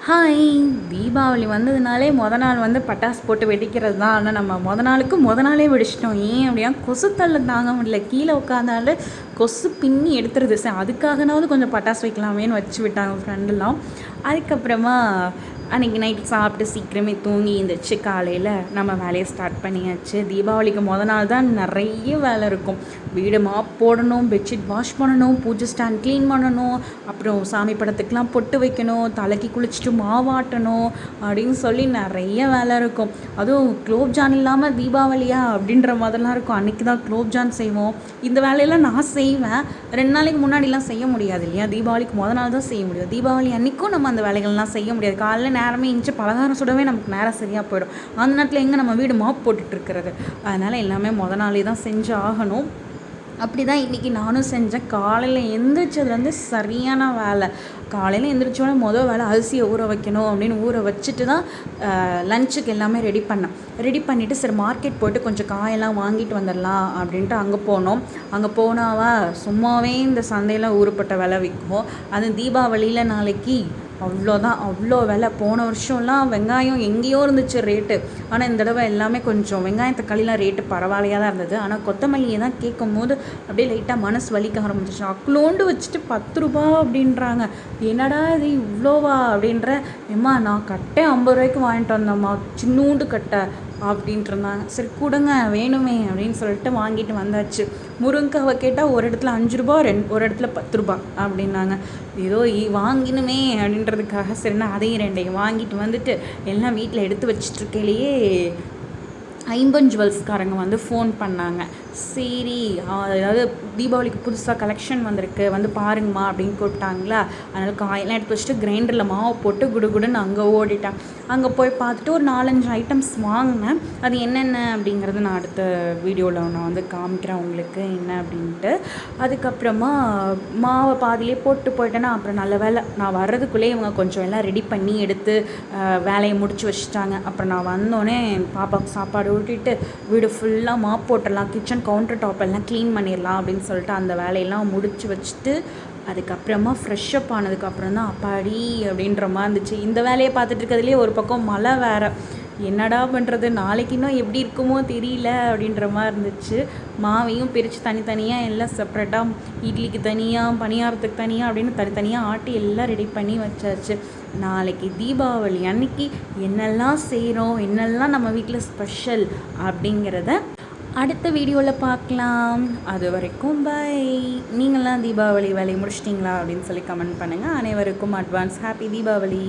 Hi. Deepavali வந்ததுனாலே நாள் வந்து பட்டாசு போட்டு வெடிக்கிறது தான். ஆனால் நம்ம மொதல் நாளே வெடிச்சிட்டோம். ஏன் அப்படின்னா கொசு தொல்லை தாங்க முடியல. கீழே உட்காந்தாலே கொசு பின்னி எடுத்துருது. சரி, அதுக்காகனாவது கொஞ்சம் பட்டாசு வைக்கலாமேன்னு வச்சு விட்டாங்க ஃப்ரெண்டெல்லாம். அதுக்கப்புறமா அன்றைக்கி நைட்டு சாப்பிட்டு சீக்கிரமே தூங்கி எழுந்திரிச்சு காலையில் நம்ம வேலையை ஸ்டார்ட் பண்ணியாச்சு. தீபாவளிக்கு நாள் தான் நிறைய வேலை இருக்கும். வீடு மாப் போடணும், பெட்ஷீட் வாஷ் பண்ணணும், பூஜை ஸ்டாண்ட் க்ளீன் பண்ணணும், அப்புறம் சாமி படத்துக்கெலாம் பொட்டு வைக்கணும், தலைக்கு குளிச்சுட்டு மாவாட்டணும் அப்படின்னு சொல்லி நிறைய வேலை இருக்கும். அதுவும் குலோப்ஜான் இல்லாமல் தீபாவளியா அப்படின்ற மாதிரிலாம் இருக்கும். அன்றைக்கி தான் குலோப்ஜான் செய்வோம். இந்த வேலையெல்லாம் நான் செய்வேன். 2 நாளைக்கு முன்னாடிலாம் செய்ய முடியாது இல்லையா? தீபாவளிக்கு நாள் தான் செய்ய முடியும். தீபாவளி அன்றைக்கும் நம்ம அந்த வேலைகள்லாம் செய்ய முடியாது. காலையில் நேரமே இன்ச்சு பலகாரம் சுடவே நமக்கு நேரம் சரியாக போயிடும். அந்த நேரத்தில் எங்கே நம்ம வீடு மாப் போட்டுட்டு இருக்கிறது? அதனால் எல்லாமே நாளே தான் செஞ்சு ஆகணும். அப்படி தான் இன்றைக்கி நானும் செஞ்சேன். காலையில் எந்திரிச்சதுலேருந்து சரியான வேலை. காலையில் எந்திரிச்சோடனே வேலை அரிசியை ஊற வைக்கணும் அப்படின்னு ஊற வச்சுட்டு தான் லஞ்சுக்கு எல்லாமே ரெடி பண்ணிவிட்டு சரி மார்க்கெட் போய்ட்டு கொஞ்சம் காயெல்லாம் வாங்கிட்டு வந்துடலாம் அப்படின்ட்டு அங்கே போனோம். அங்கே போனாவா சும்மாவே இந்த சந்தையில் ஊறுப்பட்ட விலை விற்கும். அது தீபாவளியில் நாளைக்கு அவ்வளோ விலை. போன வருஷம்லாம் வெங்காயம் எங்கேயோ இருந்துச்சு ரேட்டு. ஆனால் இந்த தடவை எல்லாமே கொஞ்சம் வெங்காயம் தக்காளிலாம் ரேட்டு பரவாயில்லையாக தான் இருந்தது. ஆனால் கொத்தமல்லியை தான் கேட்கும் போது அப்படியே லைட்டாக மனசு வலிக்க ஆரம்பிச்சிச்சு. அக்லோண்டு வச்சுட்டு 10 ரூபா அப்படின்றாங்க. என்னடா இது இவ்வளோவா அப்படின்ற. ஏம்மா நான் கட்டை 50 ரூபாய்க்கு வாங்கிட்டு வந்தேம்மா, சின்னூண்டு கட்டை அப்படின்ட்டு இருந்தாங்க. சரி கொடுங்க வேணுமே அப்படின்னு சொல்லிட்டு வாங்கிட்டு வந்தாச்சு. முருங்கைக்காவை கேட்டால் ஒரு இடத்துல 5 ரூபா, ஒரு இடத்துல 10 ரூபா அப்படின்னாங்க. ஏதோ வாங்கினுமே அப்படின்றதுக்காக சரினா அதையும் 2 வாங்கிட்டு வந்துட்டு எல்லாம் வீட்டில் எடுத்து வச்சிட்ருக்கையிலேயே ஐம்பன் ஜுவல்ஸ்காரங்க வந்து ஃபோன் பண்ணாங்க. சரி, அதாவது தீபாவளிக்கு புதுசாக கலெக்ஷன் வந்திருக்கு, வந்து பாருங்கம்மா அப்படின்னு கூப்பிட்டாங்களா. அதனால் காயெல்லாம் எடுத்து வச்சுட்டு கிரைண்டரில் மாவு போட்டு குடுன்னு அங்கே ஓடிட்டேன். அங்கே போய் பார்த்துட்டு ஒரு 4-5 ஐட்டம்ஸ் வாங்கினேன். அது என்னென்ன அப்படிங்கிறது நான் அடுத்த வீடியோவில் நான் வந்து காமிக்கிறேன் உங்களுக்கு என்ன அப்படின்ட்டு. அதுக்கப்புறமா மாவை பாதிலே போட்டு போயிட்டேன்னா அப்புறம் நல்ல வேலை நான் வர்றதுக்குள்ளேயே இவங்க கொஞ்சம் எல்லாம் ரெடி பண்ணி எடுத்து வேலையை முடிச்சு வச்சுட்டாங்க. அப்புறம் நான் வந்தோடனே பாப்பாவுக்கு சாப்பாடு ஊட்டிட்டு வீடு ஃபுல்லாக மாப் போட்டுடலாம், கிச்சன் கவுண்டர் டாப் எல்லாம் க்ளீன் பண்ணிடலாம் அப்படின்னு சொல்லிட்டு அந்த வேலையெல்லாம் முடிச்சு வச்சுட்டு அதுக்கப்புறமா ஃப்ரெஷ்அப் ஆனதுக்கப்புறம் தான் அப்பாடி அப்படின்ற மாதிரி இருந்துச்சு. இந்த வேலையை பார்த்துட்டு இருக்கிறதுலே ஒரு பக்கம் மழை வேறு. என்னடா பண்ணுறது, நாளைக்கு இன்னும் எப்படி இருக்குமோ தெரியல அப்படின்ற மாதிரி இருந்துச்சு. மாவையும் பிரித்து தனித்தனியாக எல்லாம் செப்ரேட்டாக இட்லிக்கு தனியாக பணியாரத்துக்கு தனியாக அப்படின்னு தனித்தனியாக ஆட்டி எல்லாம் ரெடி பண்ணி வச்சாச்சு. நாளைக்கு தீபாவளி அன்னைக்கு என்னெல்லாம் செய்கிறோம், என்னெல்லாம் நம்ம வீட்டில் ஸ்பெஷல் அப்படிங்கிறத அடுத்த வீடியோவில் பார்க்கலாம். அது வரைக்கும் பை. நீங்களாம் தீபாவளி வேலையை முடிச்சிட்டிங்களா அப்படின்னு சொல்லி கமெண்ட் பண்ணுங்கள். அனைவருக்கும் அட்வான்ஸ் ஹாப்பி தீபாவளி.